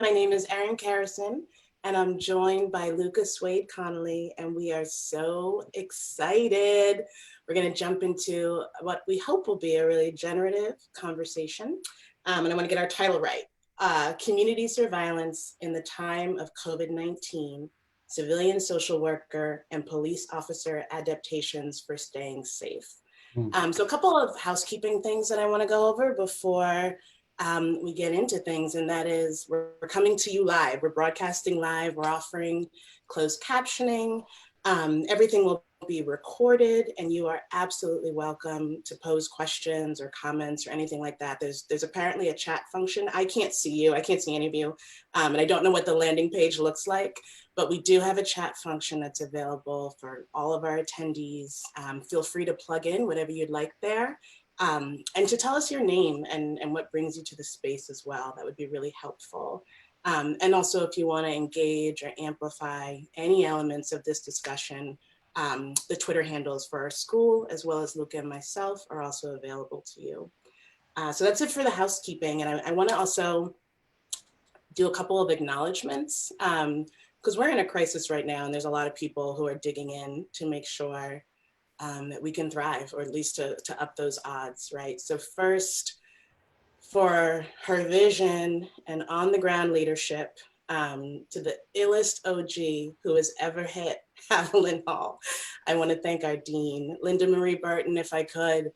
My name is Erin Kerrison, and I'm joined by Luca Suede Connolly, and we are so excited. We're going to jump into what we hope will be a really generative conversation. And I want to get our title right. Community Surveillance in the Time of COVID-19, Civilian Social Worker and Police Officer Adaptations for Staying Safe. So a couple of housekeeping things that I want to go over before we get into things, and that is we're coming to you live. We're broadcasting live. We're offering closed captioning. Everything will be recorded, and you are absolutely welcome to pose questions or comments or anything like that. There's apparently a chat function. I can't see you. I can't see any of you, and I don't know what the landing page looks like, but we do have a chat function that's available for all of our attendees. Feel free to plug in whatever you'd like there. And to tell us your name and what brings you to the space as well. That would be really helpful. And also if you want to engage or amplify any elements of this discussion, the Twitter handles for our school, as well as Luca and myself, are also available to you. So that's it for the housekeeping. And I want to also do a couple of acknowledgements because we're in a crisis right now, and there's a lot of people who are digging in to make sure that we can thrive, or at least to up those odds, right? So first, for her vision and on the ground leadership, to the illest OG who has ever hit Haviland Hall, I want to thank our dean, Linda Marie Burton. If I could,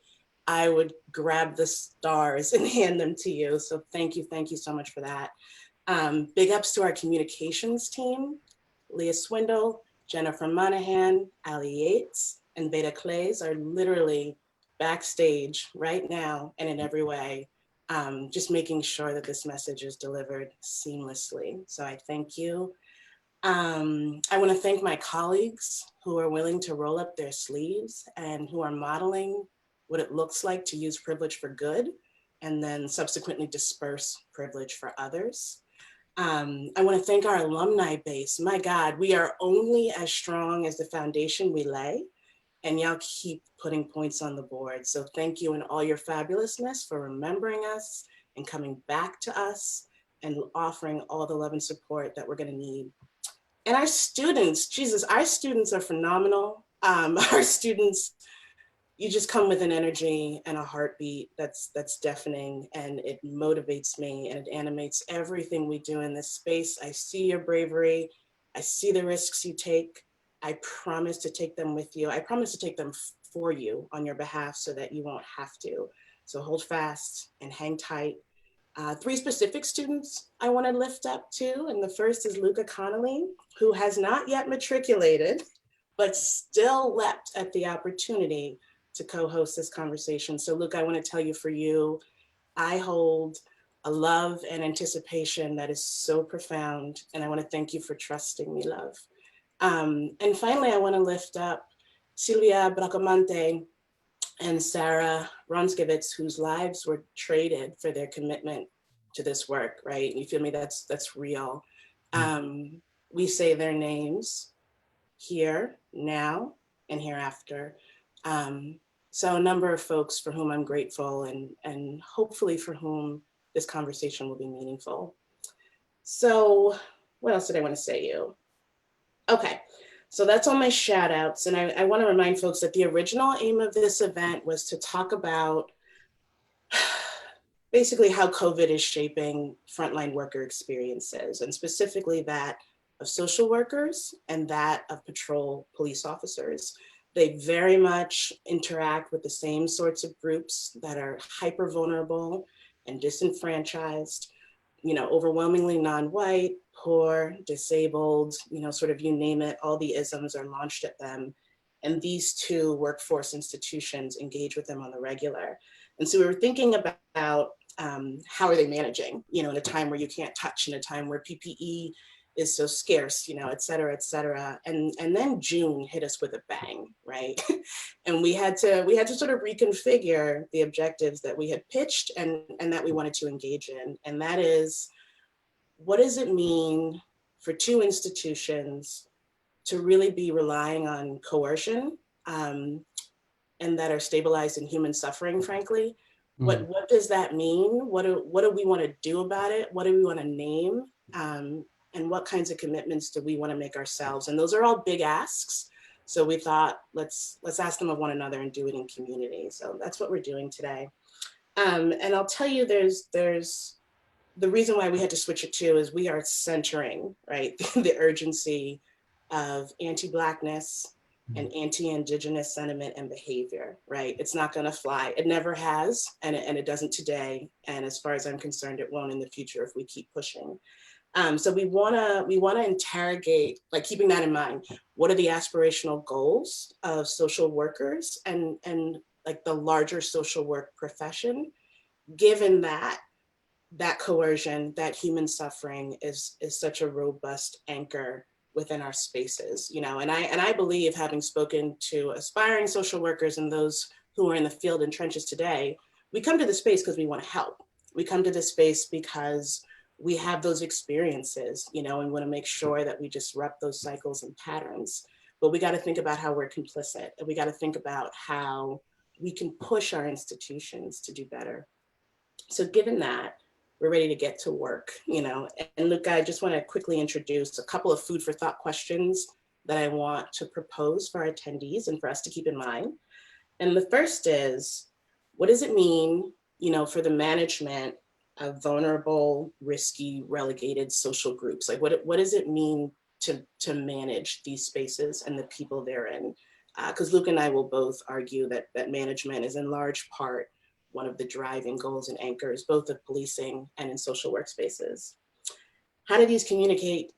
I would grab the stars and hand them to you. So thank you so much for that. Big ups to our communications team, Leah Swindle, Jennifer Monahan, Ali Yates, and Beta Clays are literally backstage right now and in every way, just making sure that this message is delivered seamlessly. So I thank you. I want to thank my colleagues who are willing to roll up their sleeves and who are modeling what it looks like to use privilege for good and then subsequently disperse privilege for others. I want to thank our alumni base. My God, we are only as strong as the foundation we lay, and y'all keep putting points on the board. So thank you in all your fabulousness for remembering us and coming back to us and offering all the love and support that we're going to need. And our students, Jesus, our students are phenomenal. Our students, you just come with an energy and a heartbeat that's deafening, and it motivates me and it animates everything we do in this space. I see your bravery. I see the risks you take. I promise to take them with you. I promise to take them for you on your behalf so that you won't have to. So hold fast and hang tight. 3 specific students I want to lift up too. And the first is Luka Connelly, who has not yet matriculated, but still leapt at the opportunity to co-host this conversation. So Luke, I want to tell you, for you, I hold a love and anticipation that is so profound. And I want to thank you for trusting me, love. And finally, I want to lift up Silvia Bracamante and Sarah Ronskevitz, whose lives were traded for their commitment to this work, right? You feel me? That's real. We say their names here, now, and hereafter. So a number of folks for whom I'm grateful, and hopefully for whom this conversation will be meaningful. So what else did I want to say you? Okay, so that's all my shout outs. And I want to remind folks that the original aim of this event was to talk about basically how COVID is shaping frontline worker experiences, and specifically that of social workers and that of patrol police officers. They very much interact with the same sorts of groups that are hyper vulnerable and disenfranchised, overwhelmingly non-white, poor, disabled, sort of you name it, all the isms are launched at them. And these 2 workforce institutions engage with them on the regular. And so we were thinking about how are they managing, in a time where you can't touch, in a time where PPE is so scarce, et cetera, et cetera. And then June hit us with a bang, right? And we had to sort of reconfigure the objectives that we had pitched and that we wanted to engage in. And that is, what does it mean for 2 institutions to really be relying on coercion and that are stabilized in human suffering, frankly? What does that mean? What do we want to do about it? What do we want to name? and what kinds of commitments do we want to make ourselves? And those are all big asks. So we thought, let's ask them of one another and do it in community. So that's what we're doing today. And I'll tell you, there's the reason why we had to switch it too is we are centering, right, the urgency of anti-Blackness and anti-Indigenous sentiment and behavior, right? It's not gonna fly. It never has, and it doesn't today. And as far as I'm concerned, it won't in the future if we keep pushing. So we wanna interrogate, like keeping that in mind, what are the aspirational goals of social workers and like the larger social work profession, given that coercion, that human suffering is such a robust anchor within our spaces, you know. And I believe, having spoken to aspiring social workers and those who are in the field and trenches today, we come to this space because we want to help. We come to this space because we have those experiences, you know, and want to make sure that we disrupt those cycles and patterns. But we got to think about how we're complicit, and we got to think about how we can push our institutions to do better. So given that, we're ready to get to work, you know. And Luca, I just want to quickly introduce a couple of food for thought questions that I want to propose for our attendees and for us to keep in mind. And the first is, what does it mean, you know, for the management of vulnerable, risky, relegated social groups? Like, what does it mean to manage these spaces and the people they're in? Because Luca and I will both argue that management is in large part one of the driving goals and anchors, both of policing and in social workspaces. How do these communities,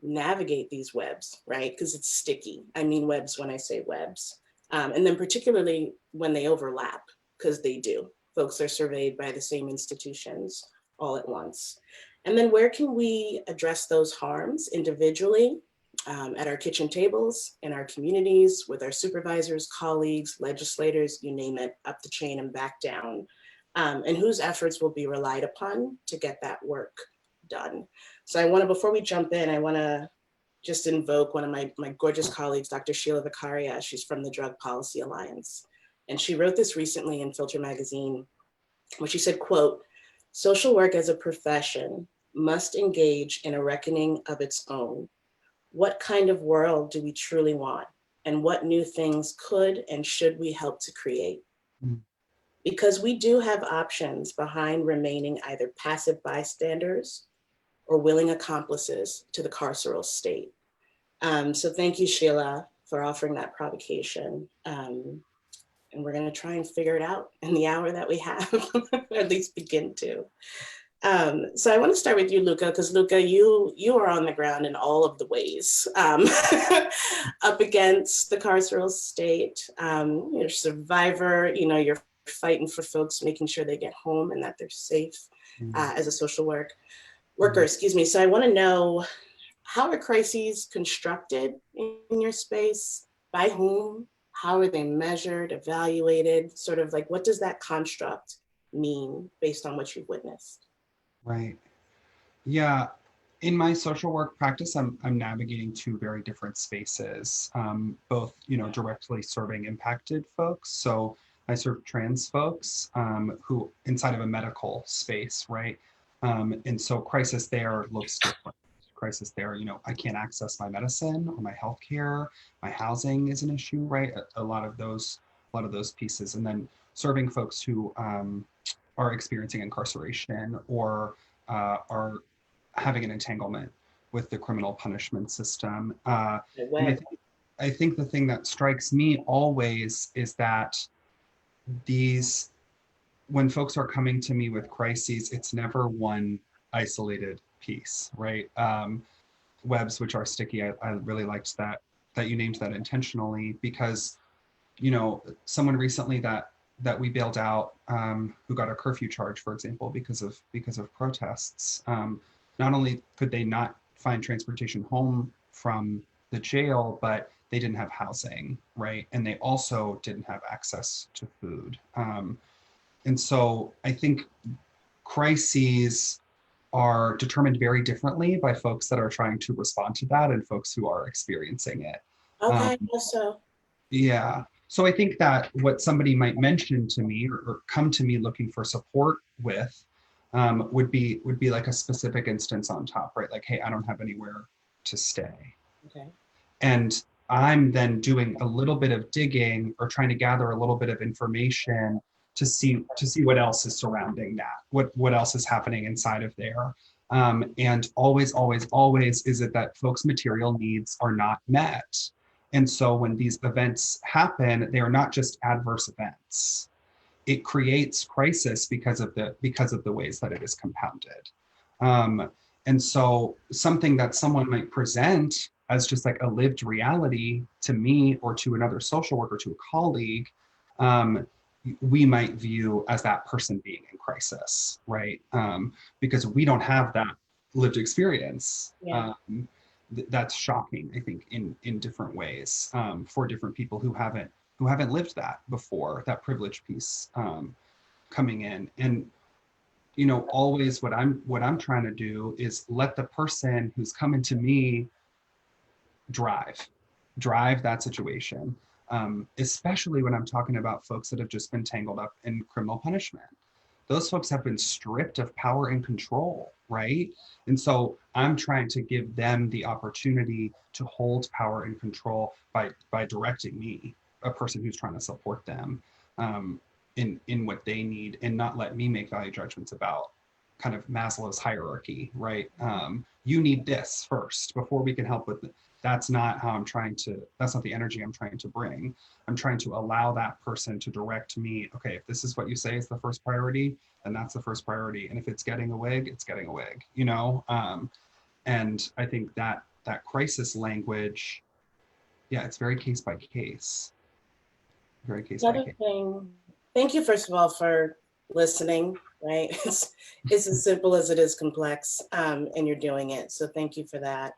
navigate these webs, right? Because it's sticky. I mean webs when I say webs. And then particularly when they overlap, because they do. Folks are surveyed by the same institutions all at once. And then where can we address those harms individually, at our kitchen tables, in our communities, with our supervisors, colleagues, legislators, you name it, up the chain and back down, and whose efforts will be relied upon to get that work done. So I want to, before we jump in, I want to just invoke one of my gorgeous colleagues, Dr. Sheila Vicaria. She's from the Drug Policy Alliance. And she wrote this recently in Filter magazine, where she said, quote, "Social work as a profession must engage in a reckoning of its own. What kind of world do we truly want? And what new things could and should we help to create? Because we do have options behind remaining either passive bystanders or willing accomplices to the carceral state." So thank you, Sheila, for offering that provocation. And we're gonna try and figure it out in the hour that we have, or at least begin to. So I want to start with you, Luca, because Luca, you are on the ground in all of the ways, up against the carceral state. You're a survivor, you know, you're fighting for folks, making sure they get home and that they're safe, as a social worker, So I want to know, how are crises constructed in your space? By whom? How are they measured, evaluated? Sort of like, what does that construct mean based on what you've witnessed? Right. Yeah. In my social work practice, I'm navigating two very different spaces, both, you know, directly serving impacted folks. So I serve trans folks, who inside of a medical space, right? And so crisis there looks different. Crisis there, you know, I can't access my medicine or my healthcare, my housing is an issue, right? A lot of those pieces. And then serving folks who are experiencing incarceration or are having an entanglement with the criminal punishment system. And I think the thing that strikes me always is that when folks are coming to me with crises, it's never one isolated piece, right? Webs, which are sticky, I really liked that you named that intentionally, because, you know, someone recently that we bailed out, who got a curfew charge, for example, because of protests. Not only could they not find transportation home from the jail, but they didn't have housing, right? And they also didn't have access to food. And so I think crises are determined very differently by folks that are trying to respond to that and folks who are experiencing it. Okay, so. Yeah. So I think that what somebody might mention to me or come to me looking for support with, would be like a specific instance on top, right? Like, hey, I don't have anywhere to stay. Okay. And I'm then doing a little bit of digging or trying to gather a little bit of information to see what else is surrounding that, what else is happening inside of there. And always, always, always is it that folks' material needs are not met. And so when these events happen, they are not just adverse events. It creates crisis because of the ways that it is compounded. And so something that someone might present as just like a lived reality to me or to another social worker, to a colleague, we might view as that person being in crisis, right? Because we don't have that lived experience. Yeah. That's shocking, I think, in different ways, for different people who haven't lived that before, that privilege piece, coming in. And always what I'm trying to do is let the person who's coming to me drive that situation, especially when I'm talking about folks that have just been tangled up in criminal punishment. Those folks have been stripped of power and control, right? And so I'm trying to give them the opportunity to hold power and control by directing me, a person who's trying to support them, in what they need, and not let me make value judgments about kind of Maslow's hierarchy, right? You need this first before we can help with it. That's not how that's not the energy I'm trying to bring. I'm trying to allow that person to direct me. Okay, if this is what you say is the first priority, then that's the first priority. And if it's getting a wig, it's getting a wig, and I think that crisis language, yeah, it's very case by case. Very case by Another case. thing, thank you, first of all, for listening, right? It's as simple as it is complex, and you're doing it. So thank you for that.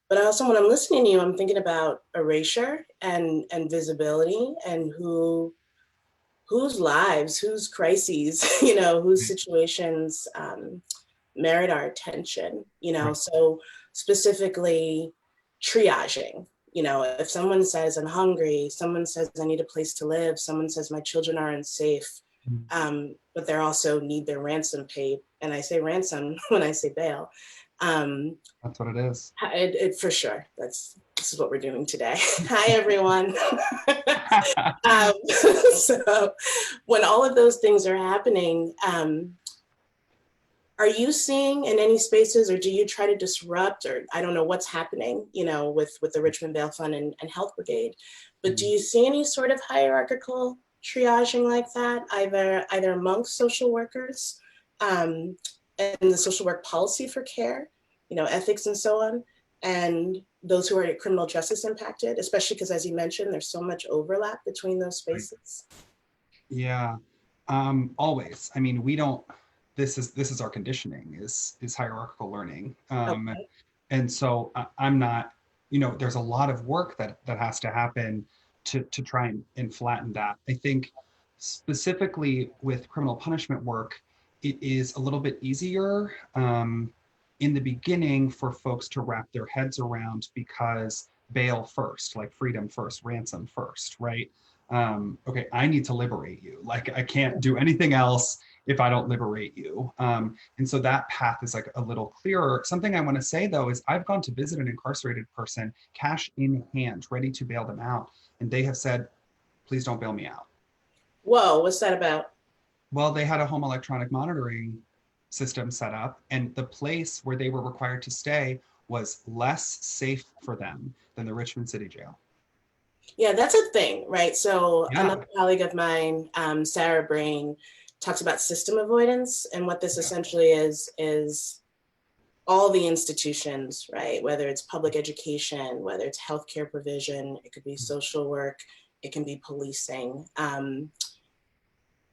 But also when I'm listening to you, I'm thinking about erasure and visibility, and whose lives, whose crises, whose situations merit our attention, Right. so specifically triaging. If someone says I'm hungry, someone says I need a place to live, someone says my children are unsafe, but they also need their ransom paid. And I say ransom when I say bail. That's what it is. It for sure. This is what we're doing today. Hi, everyone. So when all of those things are happening, are you seeing in any spaces, or do you try to disrupt, or I don't know what's happening, with the Richmond Bail Fund and Health Brigade, but do you see any sort of hierarchical triaging like that, either amongst social workers, and the social work policy for care, ethics and so on, and those who are criminal justice impacted, especially because, as you mentioned, there's so much overlap between those Right. spaces? Yeah. Always. I mean, we don't. This is our conditioning, is hierarchical learning. Okay. And so I'm not. There's a lot of work that has to happen to try and flatten that. I think specifically with criminal punishment work, it is a little bit easier, in the beginning, for folks to wrap their heads around, because bail first, like freedom first, ransom first, right? Okay, I need to liberate you. Like, I can't do anything else if I don't liberate you. And so that path is like a little clearer. Something I want to say though is I've gone to visit an incarcerated person, cash in hand, ready to bail them out. And they have said, please don't bail me out. Whoa, what's that about? Well, they had a home electronic monitoring system set up, and the place where they were required to stay was less safe for them than the Richmond City Jail. Yeah, that's a thing, right? So Yeah. another colleague of mine, Sarah Brain, talks about system avoidance, and what this Yeah. essentially is all the institutions, right? Whether it's public education, whether it's healthcare provision, it could be social work, it can be policing.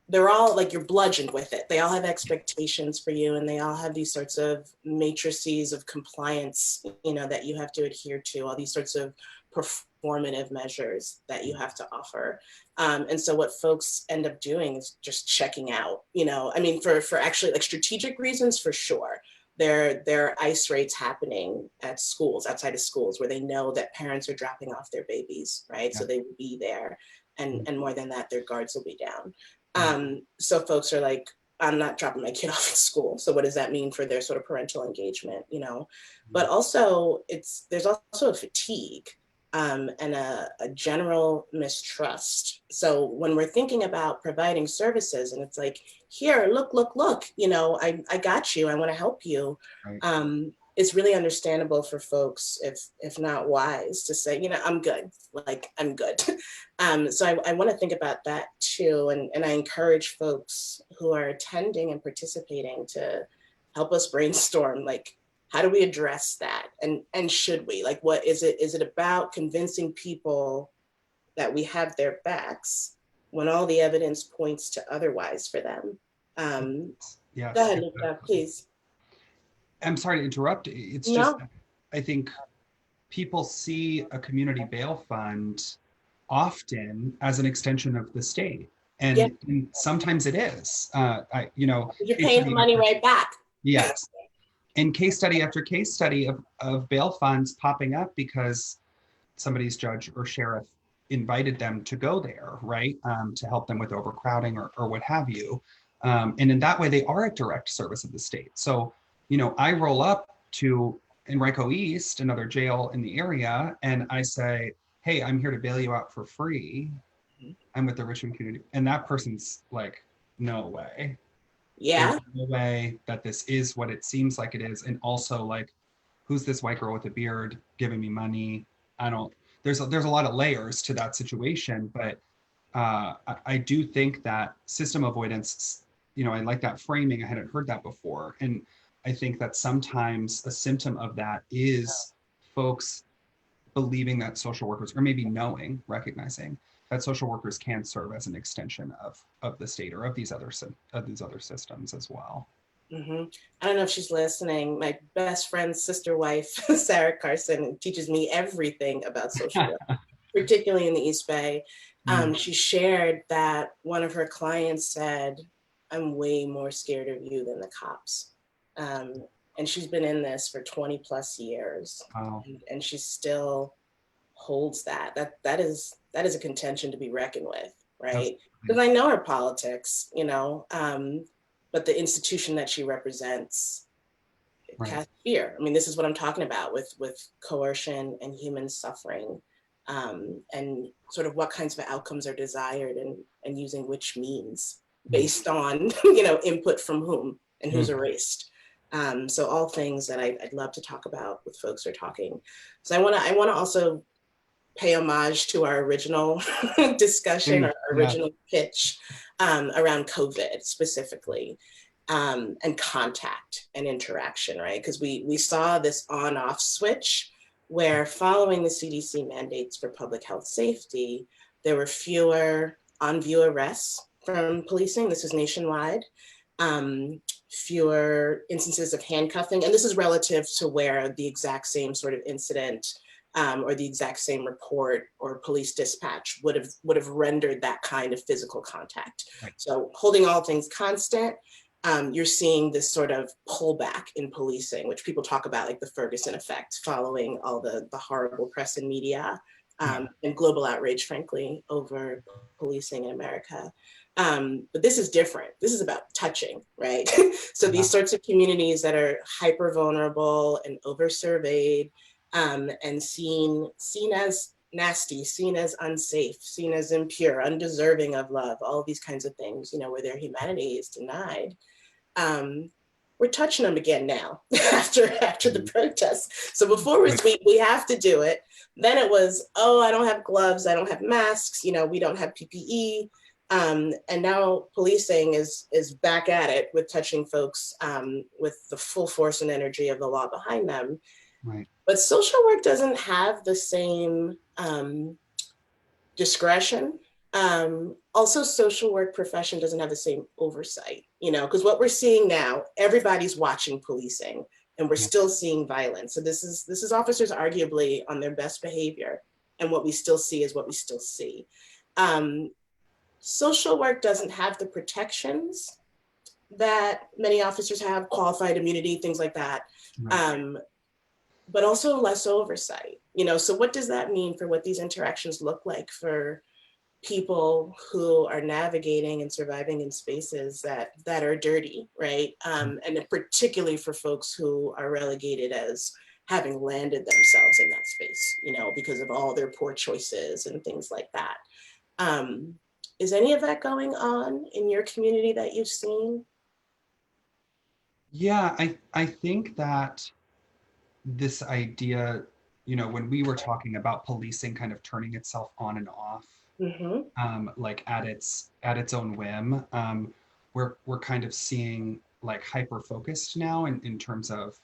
They're all like, you're bludgeoned with it. They all have expectations for you, and they all have these sorts of matrices of compliance, that you have to adhere to, all these sorts of performative measures that you have to offer. And so what folks end up doing is just checking out, I mean, for actually like strategic reasons, for sure. There are ICE raids happening at schools, outside of schools, where they know that parents are dropping off their babies, right? Yeah. So they will be there. And more than that, their guards will be down. Yeah. So folks are like, I'm not dropping my kid off at school. So what does that mean for their sort of parental engagement, you know? But also there's also a fatigue and a general mistrust. So when we're thinking about providing services and it's like, here, look, you know, I got you, I wanna help you. Right. It's really understandable for folks, if not wise, to say, you know, I'm good, like I'm good. So I want to think about that too, and I encourage folks who are attending and participating to help us brainstorm, like, how do we address that, and should we, like, what is it? Is it about convincing people that we have their backs when all the evidence points to otherwise for them? Yeah. Go ahead, Luca, please. I'm sorry to interrupt. It's just, No. I think people see a community bail fund often as an extension of the state. Yeah, And sometimes it is. You know, you're case paying the study money after, right back. yes. And case study after case study of bail funds popping up because somebody's judge or sheriff invited them to go there, right? To help them with overcrowding or what have you. And in that way, they are a direct service of the state. So, you know, I roll up to Enrico East, another jail in the area, and I say, hey, I'm here to bail you out for free. I'm with the Richmond Community. And that person's like, no way. There's Yeah. no way that this is what it seems like it is. And also, like, who's this white girl with a beard giving me money? I don't, there's a lot of layers to that situation, but I do think that system avoidance, you know, I like that framing. I hadn't heard that before. And I think that sometimes a symptom of that is folks believing that social workers, or maybe knowing, recognizing that social workers can serve as an extension of the state or of these other systems as well. Mm-hmm. I don't know if she's listening. My best friend's sister wife, Sarah Carson, teaches me everything about social work, particularly in the East Bay. She shared that one of her clients said, I'm way more scared of you than the cops. And she's been in this for 20 plus years. Wow. And she still holds that. That is a contention to be reckoned with, right? Because I know her politics, you know, but the institution that she represents casts fear. I mean, this is what I'm talking about with coercion and human suffering, and sort of what kinds of outcomes are desired and using which means based on, you know, input from whom and who's erased. So all things that I'd love to talk about with folks who are talking. So I want to also pay homage to our original discussion or original pitch around COVID specifically, and contact and interaction, right? Because we saw this on-off switch where following the CDC mandates for public health safety, there were fewer on-view arrests from policing. This is nationwide. Fewer instances of handcuffing. And this is relative to where the exact same sort of incident or the exact same report or police dispatch would have rendered that kind of physical contact. Right. So holding all things constant, you're seeing this sort of pullback in policing, which people talk about, like the Ferguson effect, following all the horrible press and media and global outrage, frankly, over policing in America. But this is different. This is about touching, right? So these sorts of communities that are hyper vulnerable and over-surveyed, and seen as nasty, seen as unsafe, seen as impure, undeserving of love, all these kinds of things, you know, where their humanity is denied. We're touching them again now after the protests. So before we have to do it. Then it was, oh, I don't have gloves, I don't have masks, you know, we don't have PPE. And now policing is back at it with touching folks with the full force and energy of the law behind them. Right. But social work doesn't have the same discretion. Also, social work profession doesn't have the same oversight, you know, because what we're seeing now, everybody's watching policing and we're still seeing violence. So this is officers arguably on their best behavior. And what we still see is what we still see. Social work doesn't have the protections that many officers have, qualified immunity, things like that. Right. But also less oversight, you know. So what does that mean for what these interactions look like for people who are navigating and surviving in spaces that are dirty, right? And particularly for folks who are relegated as having landed themselves in that space, because of all their poor choices and things like that. Um, is any of that going on in your community that you've seen? Yeah, I think that this idea, when we were talking about policing kind of turning itself on and off, Mm-hmm. like at its own whim, we're kind of seeing like hyper focused now in terms of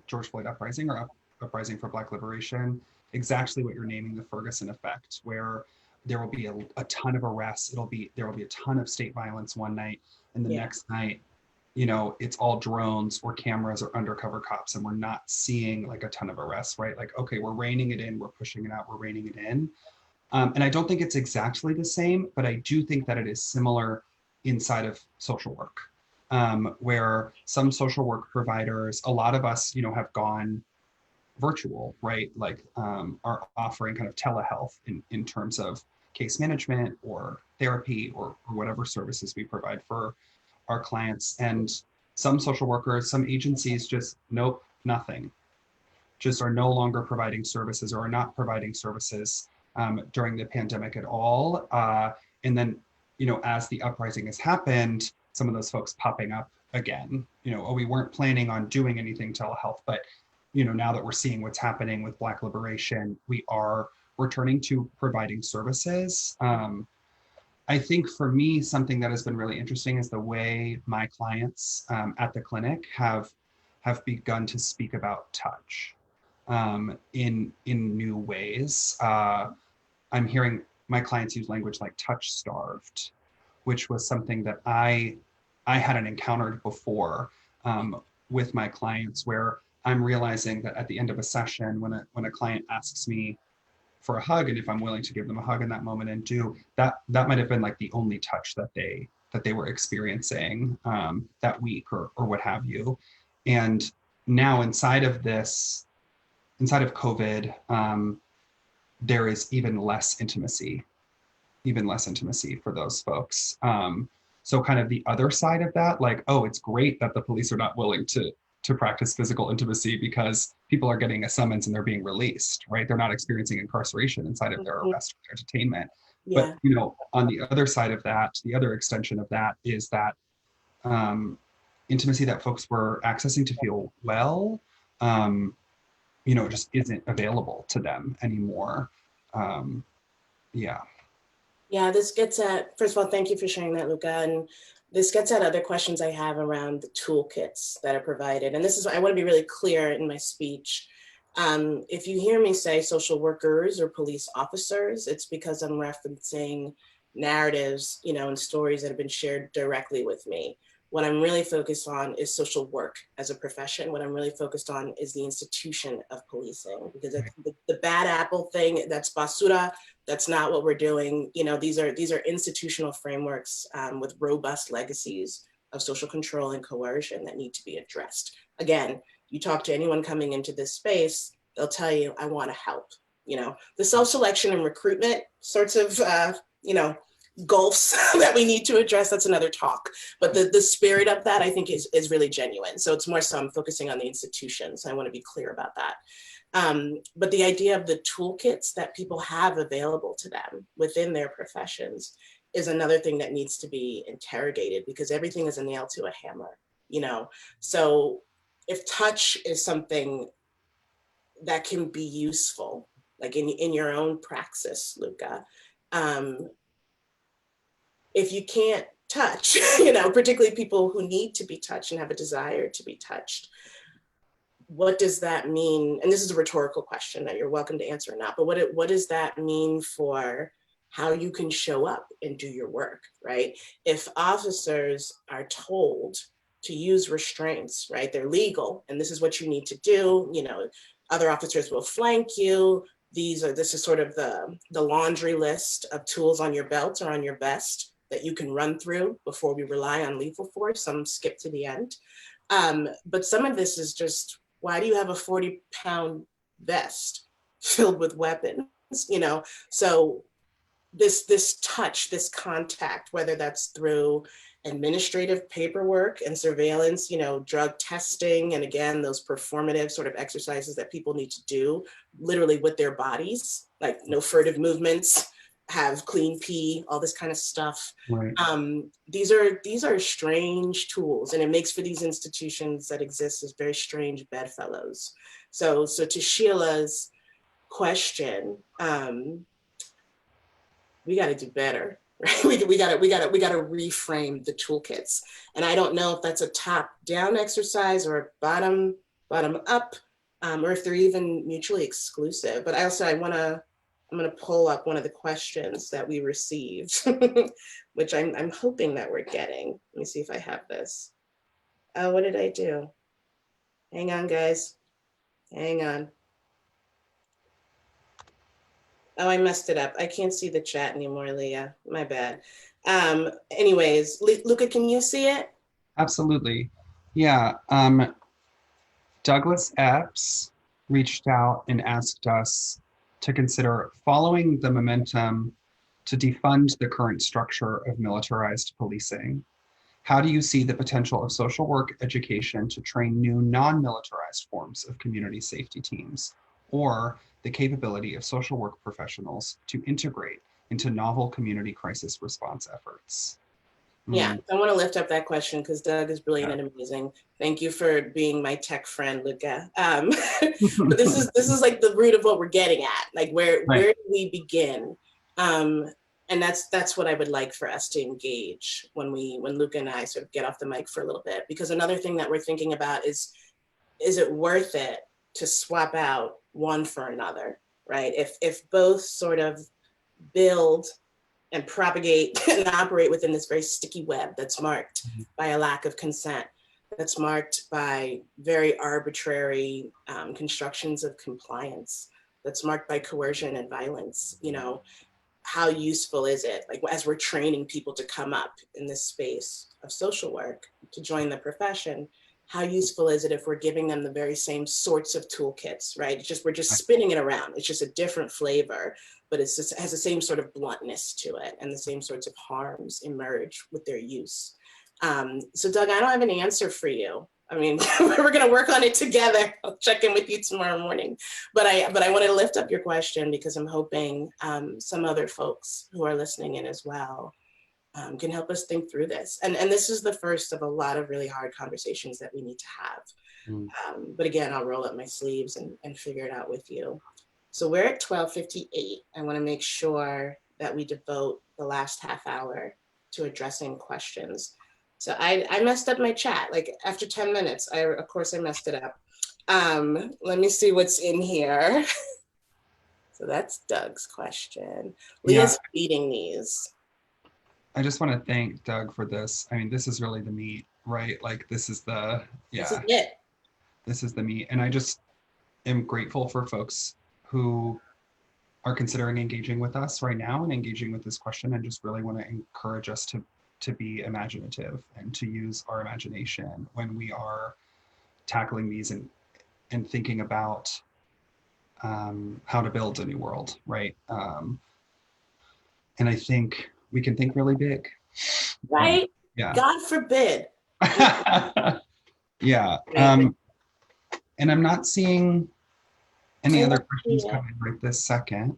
George Floyd uprising or uprising for Black liberation. Exactly what you're naming, the Ferguson effect, where there will be a ton of arrests. There will be a ton of state violence one night, and the Yeah. next night, it's all drones or cameras or undercover cops, and we're not seeing like a ton of arrests, right? Like, okay, we're reining it in, we're pushing it out, we're reining it in. And I don't think it's exactly the same, but I do think that it is similar inside of social work, where some social work providers, a lot of us, have gone virtual, right? Like are offering kind of telehealth in terms of case management or therapy or whatever services we provide for our clients. And some social workers, some agencies just, nope, nothing, just are no longer providing services or are not providing services during the pandemic at all. And then, as the uprising has happened, some of those folks popping up again, oh, we weren't planning on doing anything telehealth, but, now that we're seeing what's happening with Black liberation, we are returning to providing services. I think for me, something that has been really interesting is the way my clients at the clinic have begun to speak about touch in new ways. I'm hearing my clients use language like touch starved, which was something that I hadn't encountered before with my clients, where I'm realizing that at the end of a session, when a client asks me for a hug, and if I'm willing to give them a hug in that moment and do that, that might have been like the only touch that they were experiencing that week or what have you. And now inside of COVID, there is even less intimacy for those folks. So kind of the other side of that, like, oh, it's great that the police are not willing to practice physical intimacy because people are getting a summons and they're being released, right? They're not experiencing incarceration inside of their Mm-hmm. arrest or detainment. But Yeah. on the other side of that, the other extension of that is that intimacy that folks were accessing to feel well, um, just isn't available to them anymore. Um, yeah. Yeah, this gets at, first of all, thank you for sharing that, Luca. And this gets at other questions I have around the toolkits that are provided. And this is, I want to be really clear in my speech. If you hear me say social workers or police officers, it's because I'm referencing narratives, and stories that have been shared directly with me. What I'm really focused on is social work as a profession. What I'm really focused on is the institution of policing, because Right. the bad apple thing, that's basura. That's not what we're doing. These are institutional frameworks with robust legacies of social control and coercion that need to be addressed. Again, you talk to anyone coming into this space, they'll tell you, I want to help. The self-selection and recruitment sorts of, gulfs that we need to address, that's another talk. But the spirit of that, I think, is really genuine. So it's more so I'm focusing on the institutions. I want to be clear about that. But the idea of the toolkits that people have available to them within their professions is another thing that needs to be interrogated, because everything is a nail to a hammer, So if touch is something that can be useful, like in your own praxis, Luca, if you can't touch, particularly people who need to be touched and have a desire to be touched, what does that mean? And this is a rhetorical question that you're welcome to answer or not, but what does that mean for how you can show up and do your work, right? If officers are told to use restraints, right? They're legal, and this is what you need to do. Other officers will flank you. This is sort of the laundry list of tools on your belt or on your vest that you can run through before we rely on lethal force. Some skip to the end. But some of this is just, why do you have a 40-pound vest filled with weapons? So this touch, this contact, whether that's through administrative paperwork and surveillance, drug testing, and again, those performative sort of exercises that people need to do literally with their bodies, like no furtive movements, have clean pee, all this kind of stuff. Right. These are strange tools, and it makes for these institutions that exist as very strange bedfellows. So to Sheila's question, we got to do better, right? We got to reframe the toolkits. And I don't know if that's a top down exercise or a bottom up, or if they're even mutually exclusive. But I'm going to pull up one of the questions that we received, which I'm hoping that we're getting. Let me see if I have this. Oh, what did I do? Hang on, guys. Hang on. Oh, I messed it up. I can't see the chat anymore, Leah. My bad. Anyways, Luca, can you see it? Absolutely. Yeah. Douglas Epps reached out and asked us to consider following the momentum to defund the current structure of militarized policing. How do you see the potential of social work education to train new non-militarized forms of community safety teams, or the capability of social work professionals to integrate into novel community crisis response efforts? Yeah, I want to lift up that question because Doug is brilliant Yeah. and amazing. Thank you for being my tech friend, Luca. But this is like the root of what we're getting at. Like where do we begin? And that's what I would like for us to engage when Luca and I sort of get off the mic for a little bit. Because another thing that we're thinking about is it worth it to swap out one for another, right? If both sort of build and propagate and operate within this very sticky web that's marked by a lack of consent, that's marked by very arbitrary constructions of compliance, that's marked by coercion and violence. How useful is it, like as we're training people to come up in this space of social work to join the profession, how useful is it if we're giving them the very same sorts of toolkits, right? We're just spinning it around. It's just a different flavor, but it has the same sort of bluntness to it, and the same sorts of harms emerge with their use. So Doug, I don't have an answer for you. I mean, we're going to work on it together. I'll check in with you tomorrow morning. But I wanted to lift up your question because I'm hoping some other folks who are listening in as well can help us think through this. And this is the first of a lot of really hard conversations that we need to have. But again, I'll roll up my sleeves and figure it out with you. So we're at 12:58. I want to make sure that we devote the last half hour to addressing questions. So I messed up my chat. Like after 10 minutes, of course I messed it up. Let me see what's in here. So that's Doug's question. Leah's feeding these. I just want to thank Doug for this. I mean, this is really the meat, right? Like this is the, This is it. This is the meat. And I just am grateful for folks who are considering engaging with us right now and engaging with this question, and just really want to encourage us to be imaginative and to use our imagination when we are tackling these and thinking about how to build a new world, right? And I think we can think really big. Right? Yeah. God forbid. Yeah. And I'm not seeing any other questions coming right this second.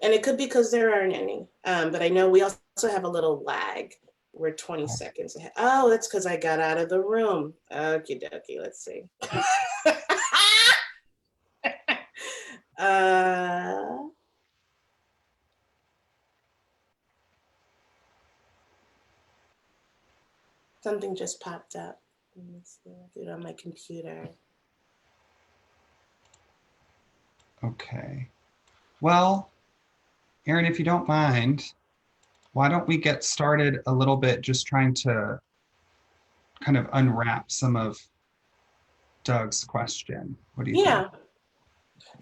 And it could be because there aren't any. But I know we also have a little lag. We're 20 seconds ahead. Oh, that's because I got out of the room. Okie dokie, let's see. Something just popped up. Let's see, I'll do it on my computer. Okay. Well, Erin, if you don't mind, why don't we get started a little bit just trying to kind of unwrap some of Doug's question. What do you think?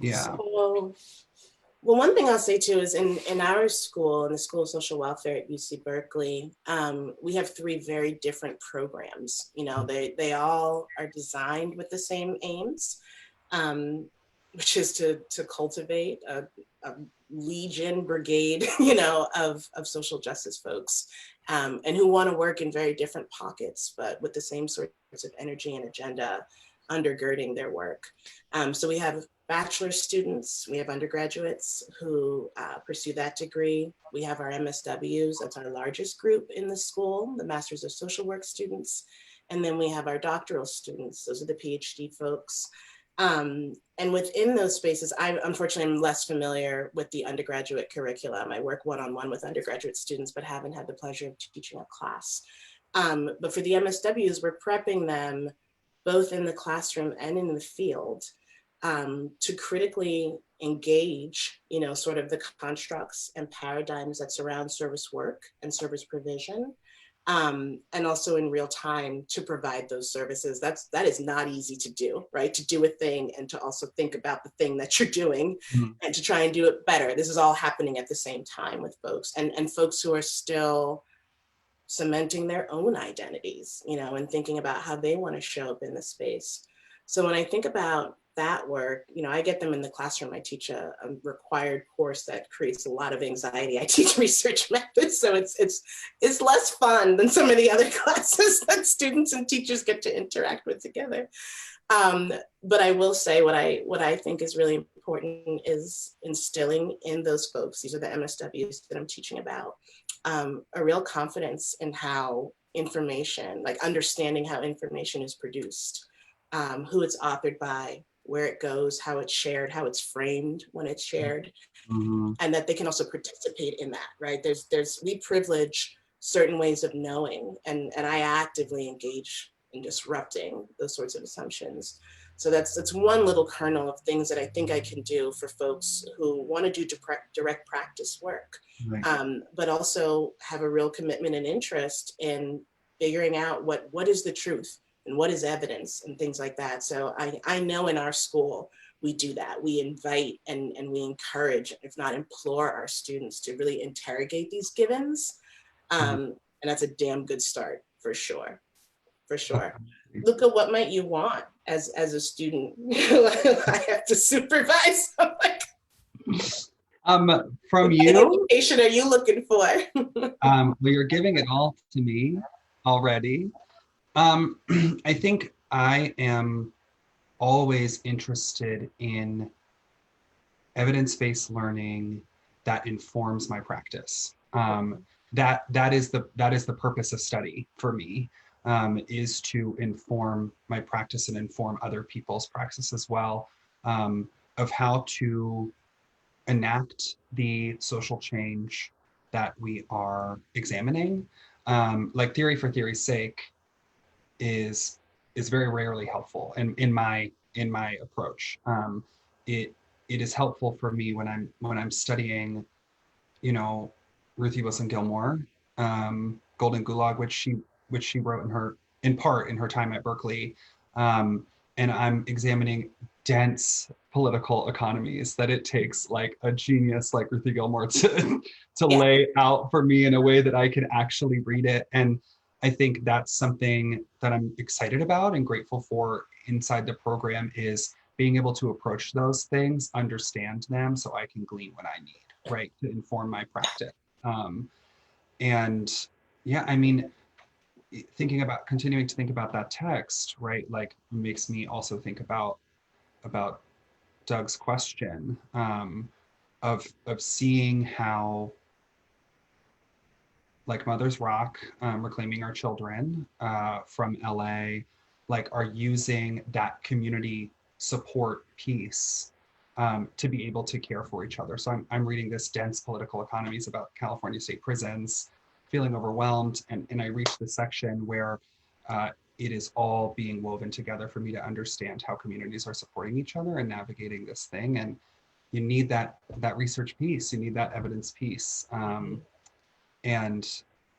Yeah. So, well, one thing I'll say too is in our school, in the School of Social Welfare at UC Berkeley, we have 3 very different programs. They all are designed with the same aims, which is to cultivate a legion, brigade, you know, of social justice folks, and who want to work in very different pockets, but with the same sorts of energy and agenda undergirding their work. So we have bachelor students, we have undergraduates who pursue that degree. We have our MSWs, that's our largest group in the school, the Masters of Social Work students. And then we have our doctoral students, those are the PhD folks. And within those spaces, I unfortunately am less familiar with the undergraduate curriculum. I work one-on-one with undergraduate students, but haven't had the pleasure of teaching a class. But for the MSWs, we're prepping them both in the classroom and in the field to critically engage, you know, sort of the constructs and paradigms that surround service work and service provision. And also in real time to provide those services. That is not easy to do, right? To do a thing and to also think about the thing that you're doing and to try and do it better. This is all happening at the same time with folks and folks who are still cementing their own identities, you know, and thinking about how they want to show up in the space. So when I think about that work, you know, I get them in the classroom. I teach a required course that creates a lot of anxiety. I teach research methods, so it's less fun than some of the other classes that students and teachers get to interact with together. But I will say what I think is really important is instilling in those folks, these are the MSWs that I'm teaching about, a real confidence in how information, like understanding how information is produced, who it's authored by, where it goes, how it's shared, how it's framed when it's shared, and that they can also participate in that, right? We privilege certain ways of knowing, and I actively engage in disrupting those sorts of assumptions. So that's one little kernel of things that I think I can do for folks who want to do direct practice work, but also have a real commitment and interest in figuring out what is the truth and what is evidence and things like that. So I know in our school, we do that. We invite and we encourage, if not implore our students to really interrogate these givens. And that's a damn good start for sure, for sure. Luca, what might you want as a student who I have to supervise? From what you? kind of education are you looking for? Well, you're giving it all to me already. I think I am always interested in evidence-based learning that informs my practice. That is the purpose of study for me, is to inform my practice and inform other people's practice as well, of how to enact the social change that we are examining. Like theory for theory's sake is very rarely helpful, and in my approach, it is helpful for me when I'm studying, you know, Ruthie Wilson Gilmore, Golden Gulag, which she wrote in part in her time at Berkeley, and I'm examining dense political economies that it takes like a genius like Ruthie Gilmore to lay out for me in a way that I can actually read it. And I think that's something that I'm excited about and grateful for inside the program, is being able to approach those things, understand them, so I can glean what I need, right, to inform my practice. And yeah, I mean, continuing to think about that text, right, like makes me also think about Doug's question, of seeing how, like Mother's Rock, Reclaiming Our Children, from LA, like are using that community support piece, to be able to care for each other. So I'm reading this dense political economies about California state prisons, feeling overwhelmed, and I reach the section where it is all being woven together for me to understand how communities are supporting each other and navigating this thing. And you need that research piece, you need that evidence piece. And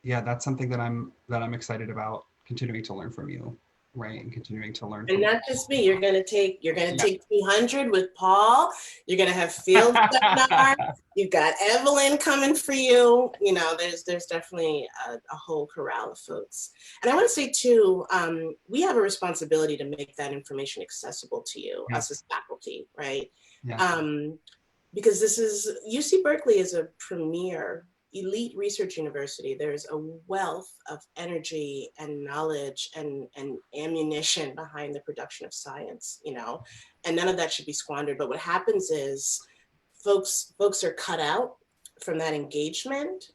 yeah, that's something that I'm excited about continuing to learn from you, right? And continuing to learn And from not just me, you're gonna take 200 with Paul. You're gonna have field seminar. You've got Evelyn coming for you. You know, there's definitely a whole corral of folks. And I want to say too, we have a responsibility to make that information accessible to you, us as faculty, right? because this is, UC Berkeley is a premier elite research university. There's a wealth of energy and knowledge and ammunition behind the production of science, you know, and none of that should be squandered. But what happens is folks are cut out from that engagement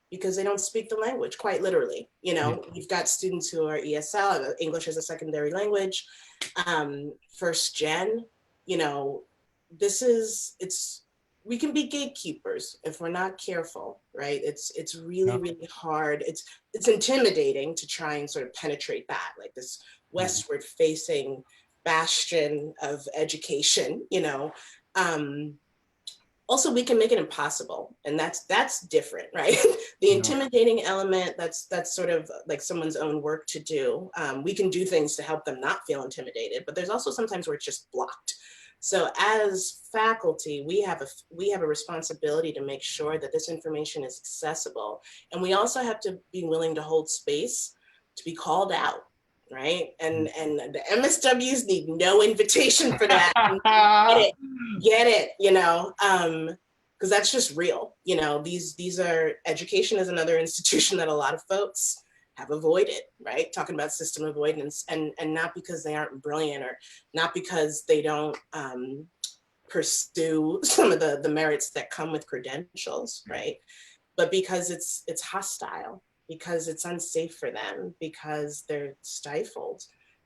because they don't speak the language, quite literally. You know, Yeah. you've got students who are ESL, English as a secondary language, first gen, you know, we can be gatekeepers if we're not careful, right? It's really, Yeah. really hard. It's intimidating to try and sort of penetrate that, like this westward facing bastion of education, you know. Also, we can make it impossible, and that's different, right? The Yeah. intimidating element, that's sort of like someone's own work to do. We can do things to help them not feel intimidated, but there's also sometimes where it's just blocked. So as faculty, we have a responsibility to make sure that this information is accessible, and we also have to be willing to hold space to be called out, right? And the MSWs need no invitation for that. Get it, you know, because that's just real. You know, these are, education is another institution that a lot of folks have avoided, right? Talking about system avoidance, and not because they aren't brilliant, or not because they don't pursue some of the merits that come with credentials, right? But because it's hostile, because it's unsafe for them, because they're stifled.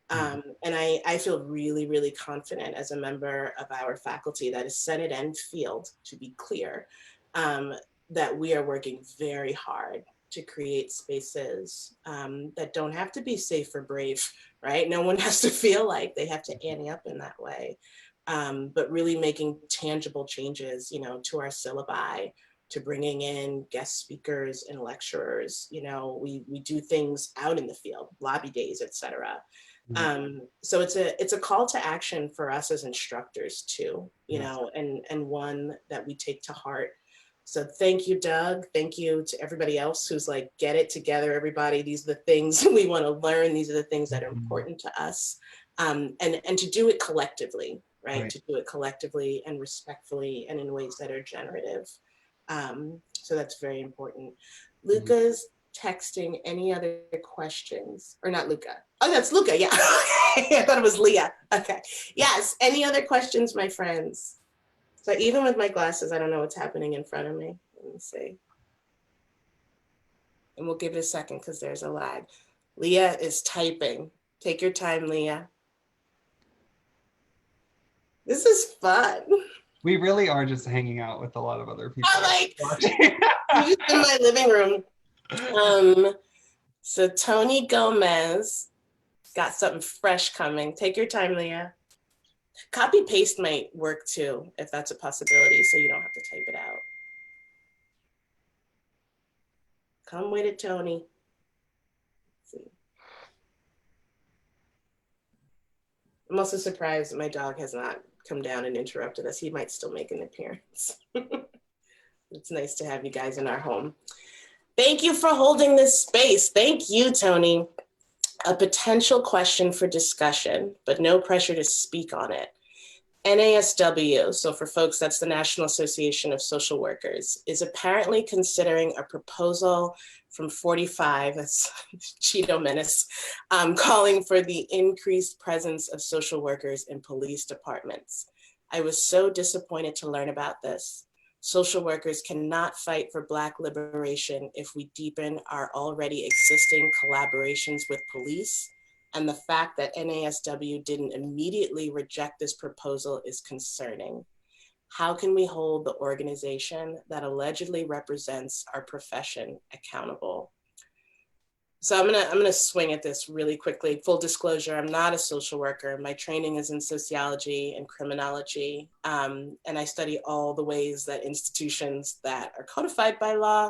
And I feel really, really confident as a member of our faculty that is Senate and field, to be clear, that we are working very hard to create spaces that don't have to be safe or brave, right? No one has to feel like they have to ante up in that way, but really making tangible changes, you know, to our syllabi, to bringing in guest speakers and lecturers. You know, we do things out in the field, lobby days, et cetera. So it's a call to action for us as instructors too, you know, and one that we take to heart. So thank you, Doug. Thank you to everybody else who's like, get it together, everybody. These are the things we want to learn. These are the things that are important to us. And to do it collectively, right? To do it collectively and respectfully and in ways that are generative. So that's very important. Luca's texting. Any other questions? Or not Luca? Oh, that's Luca, yeah. I thought it was Leah. Okay. Yes, any other questions, my friends? So even with my glasses, I don't know what's happening in front of me. Let me see. And we'll give it a second because there's a lag. Leah is typing. Take your time, Leah. This is fun. We really are just hanging out with a lot of other people. I'm just in my living room. So Tony Gomez got something fresh coming. Take your time, Leah. Copy paste might work too, if that's a possibility, so you don't have to type it out. Come with it, Tony. Let's see. I'm also surprised that my dog has not come down and interrupted us. He might still make an appearance. It's nice to have you guys in our home. Thank you for holding this space. Thank you, Tony. A potential question for discussion, but no pressure to speak on it. NASW, so for folks, that's the National Association of Social Workers, is apparently considering a proposal from 45, that's Cheeto Menace, calling for the increased presence of social workers in police departments. I was so disappointed to learn about this. Social workers cannot fight for Black liberation if we deepen our already existing collaborations with police. And the fact that NASW didn't immediately reject this proposal is concerning. How can we hold the organization that allegedly represents our profession accountable? So I'm gonna swing at this really quickly. Full disclosure, I'm not a social worker. My training is in sociology and criminology, and I study all the ways that institutions that are codified by law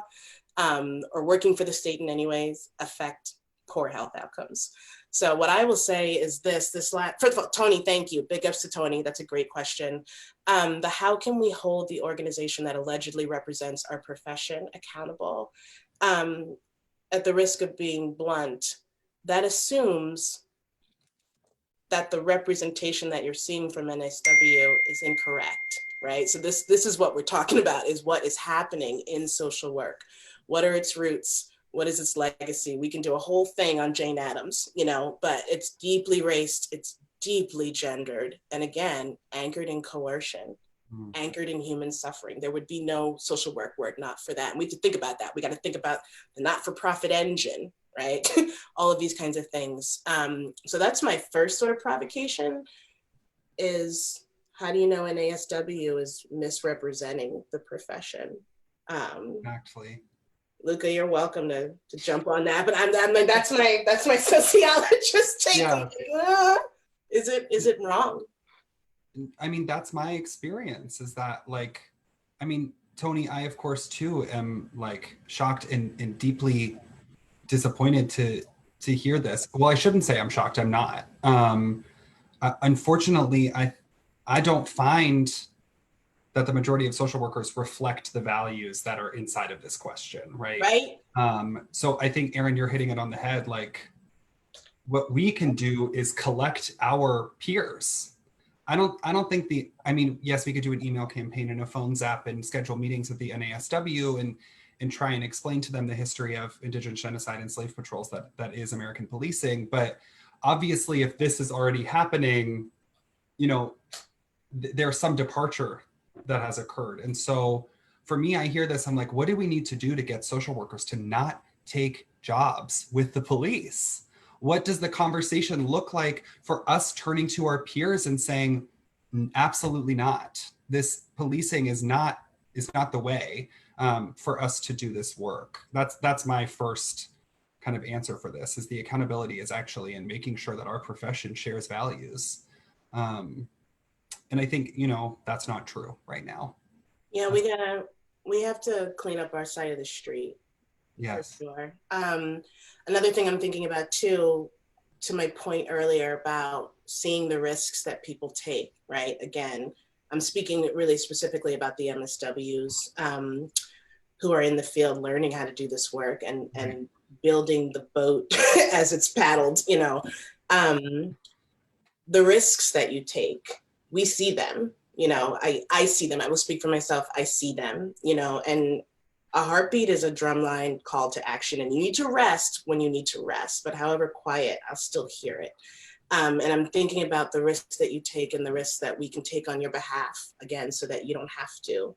or working for the state in any ways affect poor health outcomes. So what I will say is first of all, Tony, thank you. Big ups to Tony. That's a great question. How can we hold the organization that allegedly represents our profession accountable? At the risk of being blunt, that assumes that the representation that you're seeing from NSW is incorrect, right? So this is what we're talking about, is what is happening in social work. What are its roots? What is its legacy? We can do a whole thing on Jane Addams, but it's deeply raced, it's deeply gendered, and again, anchored in coercion, anchored in human suffering. There would be no social work were it not for that. And we have to think about that. We got to think about the not-for-profit engine, right? All of these kinds of things. So that's my first sort of provocation is, how do you know NASW is misrepresenting the profession? Exactly. Luca, you're welcome to jump on that, but I'm like, that's my sociologist take. Yeah. Is it wrong? I mean, that's my experience, is that Tony, I of course too am like shocked and deeply disappointed to hear this. Well, I shouldn't say I'm shocked, I'm not. Unfortunately, I don't find that the majority of social workers reflect the values that are inside of this question, right? Right. So I think, Erin, you're hitting it on the head. Like, what we can do is collect our peers. I don't think yes, we could do an email campaign and a phone zap and schedule meetings with the NASW and try and explain to them the history of Indigenous genocide and slave patrols that is American policing. But obviously, if this is already happening, there's some departure that has occurred. And so for me, I hear this, I'm like, what do we need to do to get social workers to not take jobs with the police? What does the conversation look like for us turning to our peers and saying, absolutely not. This policing is not the way for us to do this work. That's my first kind of answer for this, is the accountability is actually in making sure that our profession shares values. And I think, that's not true right now. Yeah, we have to clean up our side of the street. Yes. For sure. Another thing I'm thinking about too, to my point earlier about seeing the risks that people take, right? Again, I'm speaking really specifically about the MSWs who are in the field learning how to do this work and building the boat as it's paddled, the risks that you take, we see them, I see them. I will speak for myself. I see them, and a heartbeat is a drumline call to action, and you need to rest when you need to rest, but however quiet, I'll still hear it. And I'm thinking about the risks that you take and the risks that we can take on your behalf, again, so that you don't have to.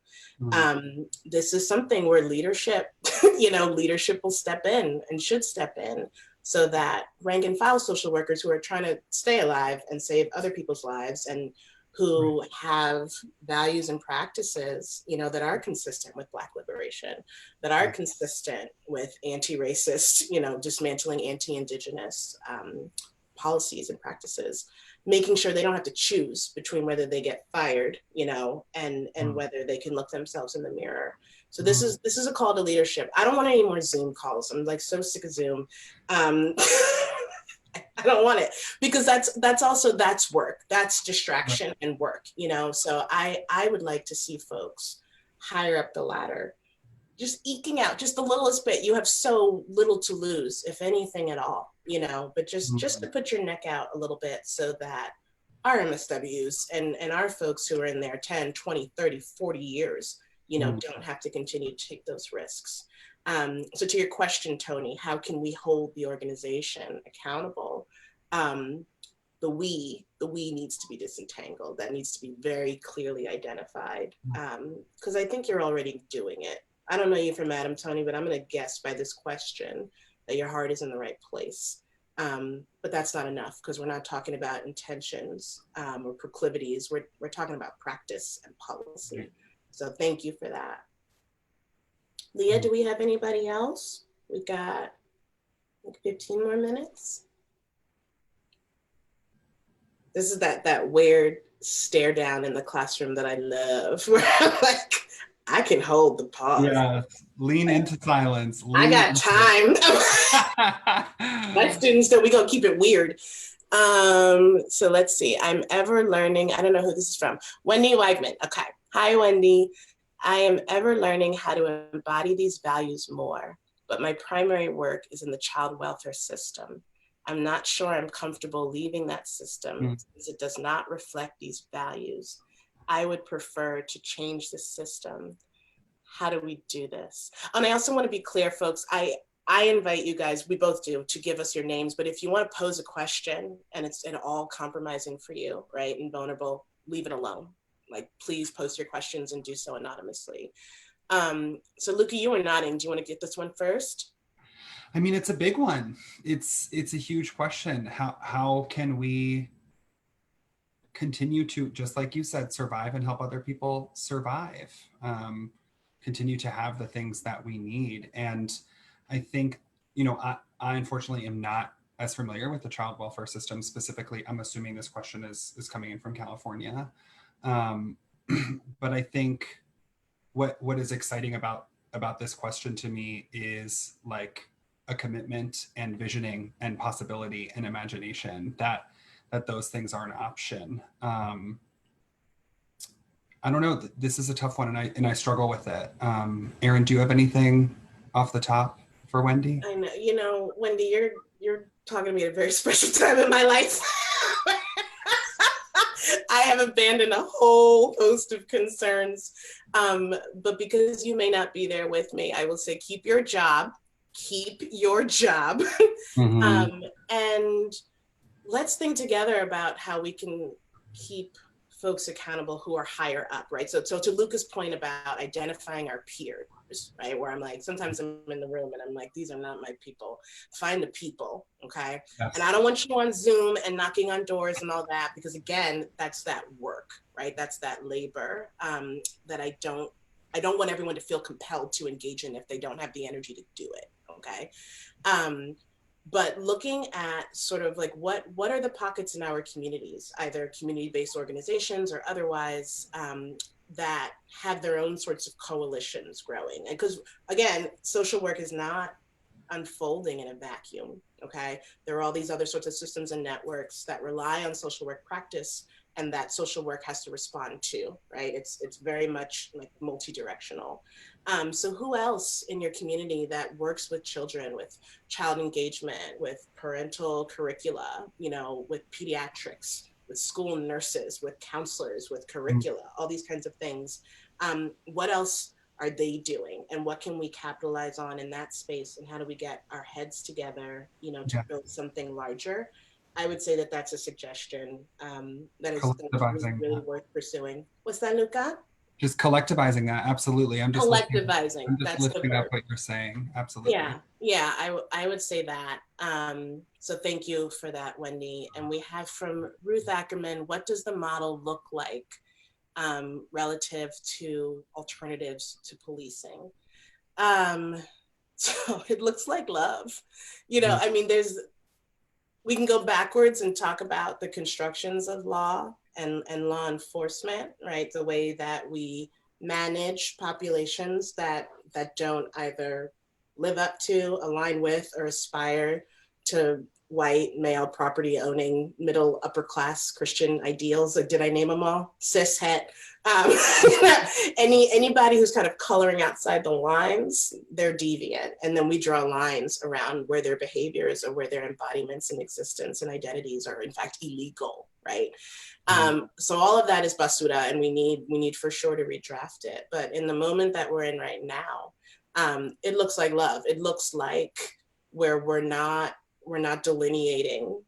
This is something where leadership, leadership will step in and should step in, so that rank and file social workers who are trying to stay alive and save other people's lives and who have values and practices, that are consistent with Black liberation, that are consistent with anti-racist, dismantling anti-Indigenous policies and practices, making sure they don't have to choose between whether they get fired, and whether they can look themselves in the mirror. So this is a call to leadership. I don't want any more Zoom calls. I'm like so sick of Zoom. I don't want it, because that's work. That's distraction and work, So I would like to see folks higher up the ladder, just eking out just the littlest bit. You have so little to lose, if anything at all, but just to put your neck out a little bit, so that our MSWs and our folks who are in there 10, 20, 30, 40 years, don't have to continue to take those risks. So to your question, Tony, how can we hold the organization accountable? The we needs to be disentangled. That needs to be very clearly identified, because I think you're already doing it. I don't know you from Adam, Tony, but I'm going to guess by this question that your heart is in the right place. But that's not enough, because we're not talking about intentions or proclivities. We're talking about practice and policy. So thank you for that. Leah, do we have anybody else? We got like 15 more minutes. This is that weird stare down in the classroom that I love, where I'm like, I can hold the pause. Yeah, lean into silence. I got time. My students know we gonna keep it weird. So let's see. I'm ever learning. I don't know who this is from. Wendy Weigman. Okay. Hi, Wendy. I am ever learning how to embody these values more, but my primary work is in the child welfare system. I'm not sure I'm comfortable leaving that system since it does not reflect these values. I would prefer to change the system. How do we do this? And I also want to be clear, folks, I invite you guys, we both do, to give us your names, but if you want to pose a question and it's at all compromising for you, right, and vulnerable, leave it alone. Like, please post your questions and do so anonymously. So Luca, you were nodding. Do you want to get this one first? I mean, it's a big one. It's a huge question. How can we continue to, just like you said, survive and help other people survive? Continue to have the things that we need. And I think, I unfortunately am not as familiar with the child welfare system specifically. I'm assuming this question is coming in from California. Um, but I think what is exciting about this question to me is like a commitment and visioning and possibility and imagination that those things are an option. I don't know. This is a tough one, and I struggle with it. Erin, do you have anything off the top for Wendy? I know, Wendy, you're talking to me at a very special time in my life. I have abandoned a whole host of concerns, but because you may not be there with me, I will say keep your job, Mm-hmm. And let's think together about how we can keep folks accountable who are higher up, right? So to Luca's point about identifying our peers, right? Where I'm like, sometimes I'm in the room and I'm like, these are not my people. Find the people, okay? And I Yes. don't want you on Zoom and knocking on doors and all that, because again, that's that work, right? That's that labor that I don't want everyone to feel compelled to engage in if they don't have the energy to do it, okay? But looking at sort of like what are the pockets in our communities, either community-based organizations or otherwise, that have their own sorts of coalitions growing. And because again, social work is not unfolding in a vacuum, okay? There are all these other sorts of systems and networks that rely on social work practice and that social work has to respond to, right? It's very much like multi-directional. So who else in your community that works with children, with child engagement, with parental curricula, with pediatrics, with school nurses, with counselors, with curricula, all these kinds of things. What else are they doing, and what can we capitalize on in that space, and how do we get our heads together, to Yeah. build something larger? I would say that that's a suggestion that is really, Collectivizing really that. worth pursuing. What's that, Luca? Just collectivizing that. Absolutely. Collectivizing, I'm just that's the lifting up verb. what you're saying. Absolutely. Yeah, I would say that. So thank you for that, Wendy. And we have from Ruth Ackerman, what does the model look like relative to alternatives to policing? So it looks like love. Yeah. I mean, we can go backwards and talk about the constructions of law and law enforcement, right? The way that we manage populations that don't either live up to, align with, or aspire to white, male, property owning, middle, upper class Christian ideals. Like, did I name them all? Cis, het. Um, anybody who's kind of coloring outside the lines, they're deviant. And then we draw lines around where their behaviors or where their embodiments and existence and identities are in fact illegal, right? So all of that is basura, and we need for sure to redraft it. But in the moment that we're in right now, it looks like love. It looks like where we're not delineating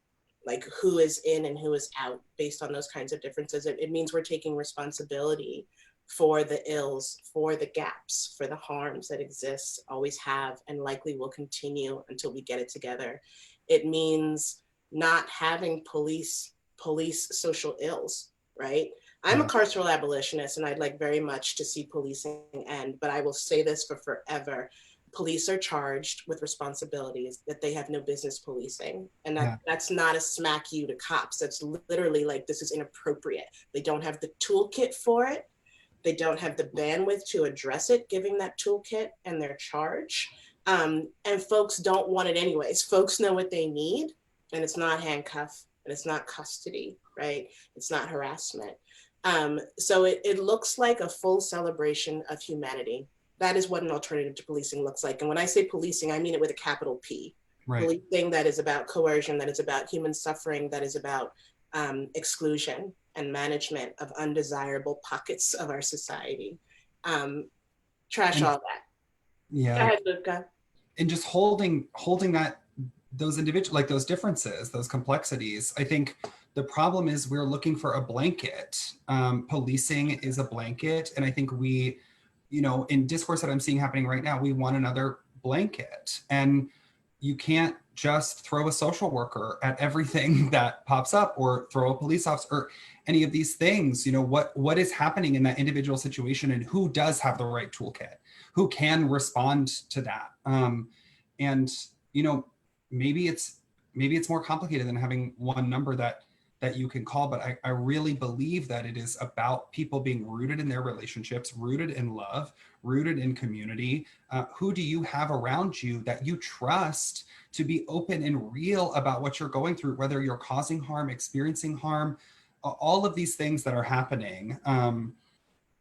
like who is in and who is out based on those kinds of differences. It means we're taking responsibility for the ills, for the gaps, for the harms that exist, always have, and likely will continue until we get it together. It means not having police social ills, right? I'm a Yeah. carceral abolitionist, and I'd like very much to see policing end, but I will say this for forever. Police are charged with responsibilities that they have no business policing. And Yeah. that's not a smack you to cops. That's literally like, this is inappropriate. They don't have the toolkit for it. They don't have the bandwidth to address it, giving that toolkit and their charge. And folks don't want it anyways. Folks know what they need, and it's not handcuff, and it's not custody, right? It's not harassment. So it looks like a full celebration of humanity. That is what an alternative to policing looks like. And when I say policing, I mean it with a capital P. Right. Policing that is about coercion, that is about human suffering, that is about exclusion. and management of undesirable pockets of our society. Trash And all that. Go yeah, ahead, Luca. and just holding that, those individual, like those differences, those complexities. I think the problem is we're looking for a blanket. Policing is a blanket, and I think we, you know, in discourse that I'm seeing happening right now, we want another blanket, and you can't just throw a social worker at everything that pops up, or throw a police officer, or any of these things. You know, what is happening in that individual situation, and who does have the right toolkit, who can respond to that. And you know, maybe it's more complicated than having one number that you can call, but I really believe that it is about people being rooted in their relationships, rooted in love, rooted in community. Who do you have around you that you trust to be open and real about what you're going through, whether you're causing harm, experiencing harm, all of these things that are happening.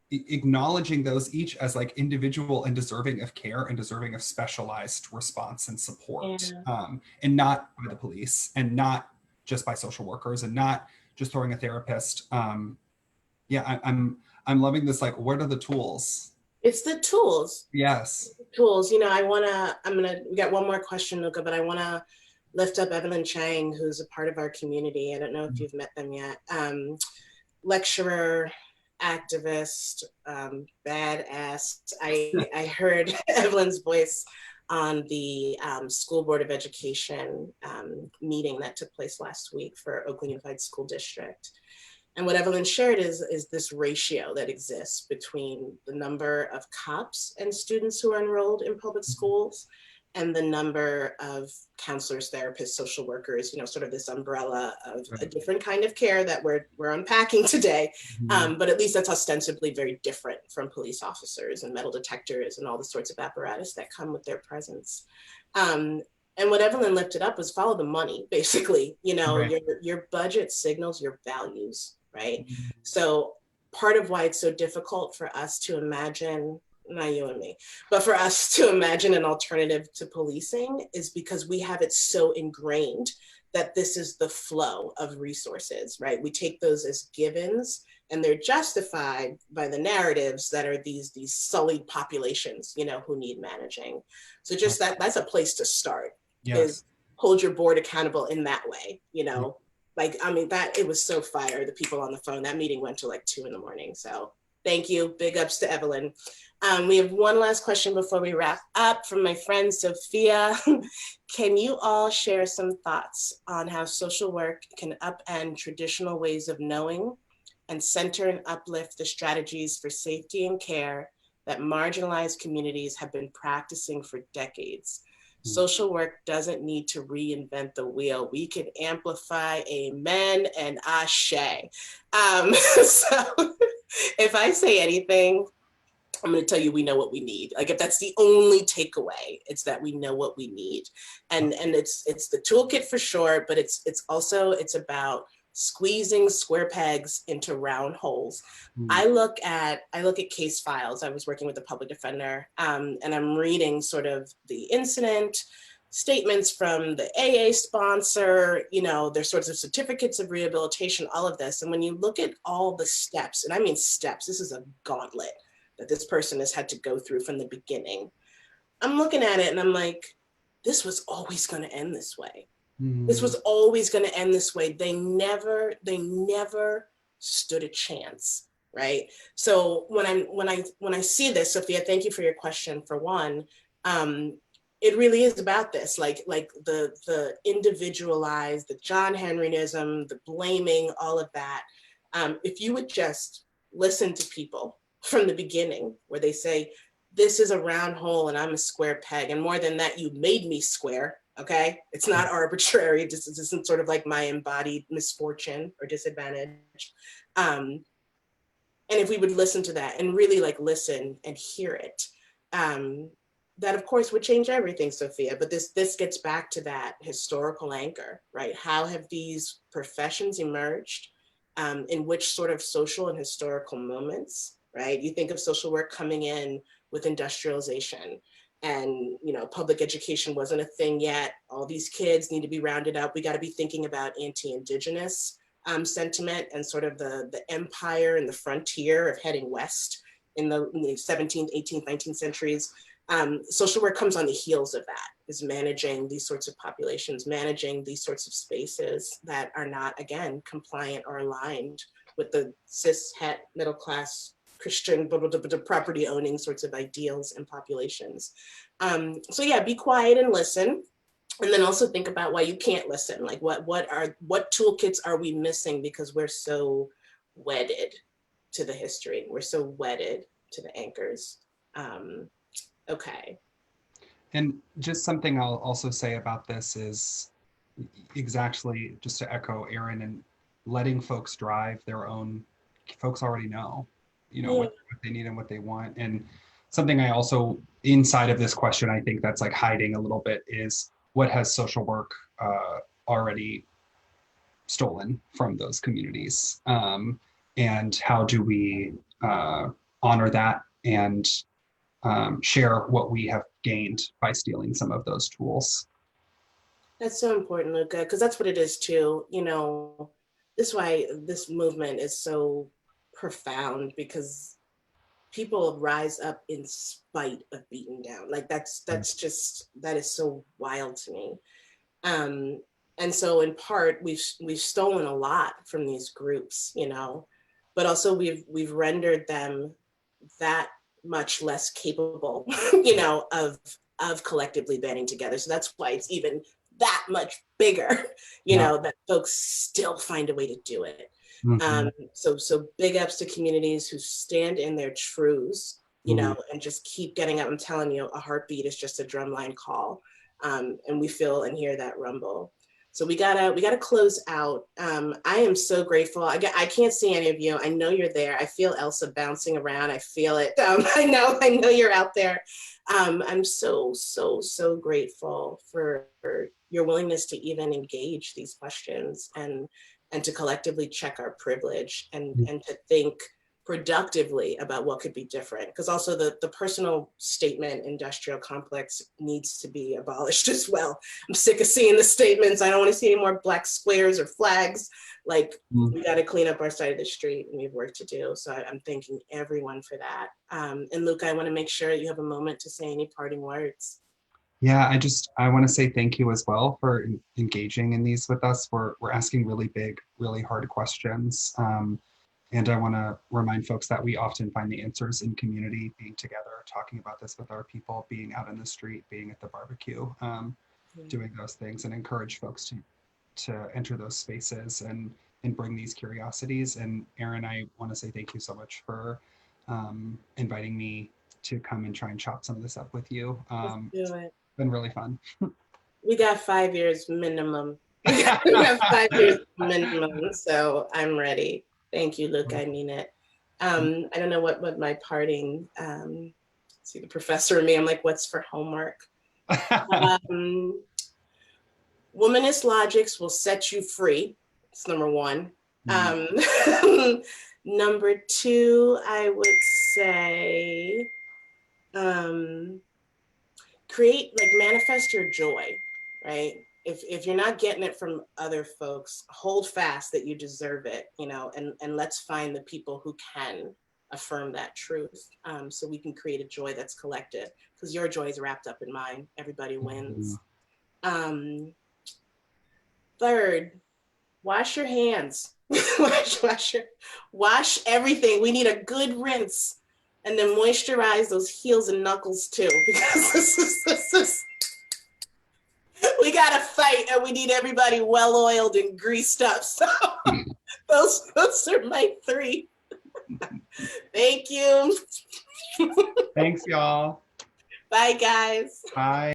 Acknowledging those each as like individual and deserving of care and deserving of specialized response and support, Yeah. and not by the police, and not just by social workers, and not just throwing a therapist. Yeah, I'm loving this. Like, what are the tools? It's the tools. Yes. Tools. You know, we got one more question, Luca, but I wanna lift up Evelyn Chang, who's a part of our community. I don't know if you've met them yet. Lecturer, activist, badass. I heard Evelyn's voice on the School Board of Education meeting that took place last week for Oakland Unified School District. And what Evelyn shared is this ratio that exists between the number of cops and students who are enrolled in public schools and the number of counselors, therapists, social workers, you know, sort of this umbrella of a different kind of care that we're unpacking today. But at least that's ostensibly very different from police officers and metal detectors and all the sorts of apparatus that come with their presence. And what Evelyn lifted up was follow the money, basically. You know, Right. your budget signals your values, right? So part of why it's so difficult for us to imagine, not you and me, but for us to imagine an alternative to policing is because we have it so ingrained that this is the flow of resources, right? We take those as givens and they're justified by the narratives that are these sullied populations, you know, who need managing. So just that's a place to start. Yes. Is hold your board accountable in that way, you know? Like, I mean, that it was so fire, the people on the phone. That meeting went to like 2 a.m. So thank you. Big ups to Evelyn. We have one last question before we wrap up from my friend Sophia. Can you all share some thoughts on how social work can upend traditional ways of knowing and center and uplift the strategies for safety and care that marginalized communities have been practicing for decades? Social work doesn't need to reinvent the wheel. We can amplify amen and ashe. So if I say anything, I'm going to tell you we know what we need. Like, if that's the only takeaway, it's that we know what we need. And it's the toolkit for sure, but it's about squeezing square pegs into round holes. I look at case files. I was working with a public defender, and I'm reading sort of the incident statements from the AA sponsor, you know, their sorts of certificates of rehabilitation, all of this. And when you look at all the steps, and I mean steps, this is a gauntlet that this person has had to go through from the beginning. I'm looking at it and I'm like, this was always going to end this way. This was always going to end this way. They never stood a chance, right? So when I see this, Sophia, thank you for your question. For one, it really is about this, like the individualized, the John Henryism, the blaming, all of that. If you would just listen to people from the beginning, where they say, this is a round hole and I'm a square peg, and more than that, you made me square. Okay, it's not arbitrary. This isn't sort of like my embodied misfortune or disadvantage. And if we would listen to that and really like listen and hear it, that of course would change everything, Sophia. But this gets back to that historical anchor, right? How have these professions emerged? In which sort of social and historical moments, right? You think of social work coming in with industrialization, and you know, public education wasn't a thing yet. All these kids need to be rounded up. We got to be thinking about anti-Indigenous sentiment and sort of the empire and the frontier of heading west in the 17th, 18th, 19th centuries. Social work comes on the heels of that, is managing these sorts of populations, managing these sorts of spaces that are not, again, compliant or aligned with the cis, het, middle class, Christian, property owning sorts of ideals and populations. So yeah, be quiet and listen. And then also think about why you can't listen. Like what toolkits are we missing because we're so wedded to the history. We're so wedded to the anchors. Okay. And just something I'll also say about this is exactly just to echo Erin, and letting folks drive their own, folks already know, what they need and what they want. And something I also, inside of this question, I think that's like hiding a little bit is what has social work already stolen from those communities? And how do we honor that and share what we have gained by stealing some of those tools? That's so important, Luca, because that's what it is too. This is why this movement is so profound, because people rise up in spite of beaten down. Like that is so wild to me. And so in part, we've stolen a lot from these groups, but also we've rendered them that much less capable, of collectively banding together. So that's why it's even that much bigger, that folks still find a way to do it. Mm-hmm. So big ups to communities who stand in their truths, mm-hmm. and just keep getting up. I'm telling you, a heartbeat is just a drumline call. And we feel and hear that rumble. So we gotta close out. I am so grateful. I can't see any of you. I know you're there. I feel Elsa bouncing around. I feel it. I know you're out there. I'm so grateful for your willingness to even engage these questions and to collectively check our privilege and to think productively about what could be different. Because also the personal statement industrial complex needs to be abolished as well. I'm sick of seeing the statements. I don't want to see any more black squares or flags. Like we got to clean up our side of the street, and we have work to do. So I'm thanking everyone for that. And Luca, I want to make sure you have a moment to say any parting words. Yeah, I want to say thank you as well for engaging in these with us. We're asking really big, really hard questions. And I want to remind folks that we often find the answers in community, being together, talking about this with our people, being out in the street, being at the barbecue, doing those things, and encourage folks to enter those spaces and bring these curiosities. And Erin, I want to say thank you so much for inviting me to come and try and chop some of this up with you. Let's do it. It's been really fun. We got 5 years minimum. We got 5 years minimum, so I'm ready. Thank you, Luke. I mean it. I don't know what my parting, see the professor in me, I'm like, what's for homework? Womanist logics will set you free. It's number one. Number two, I would say, manifest your joy, right? If you're not getting it from other folks, hold fast that you deserve it, and let's find the people who can affirm that truth, so we can create a joy that's collective, because your joy is wrapped up in mine. Everybody wins. Third, wash your hands. wash everything. We need a good rinse, and then moisturize those heels and knuckles too, because this is we gotta fight, and we need everybody well-oiled and greased up. So those are my three. Thank you. Thanks, y'all. Bye, guys. Bye.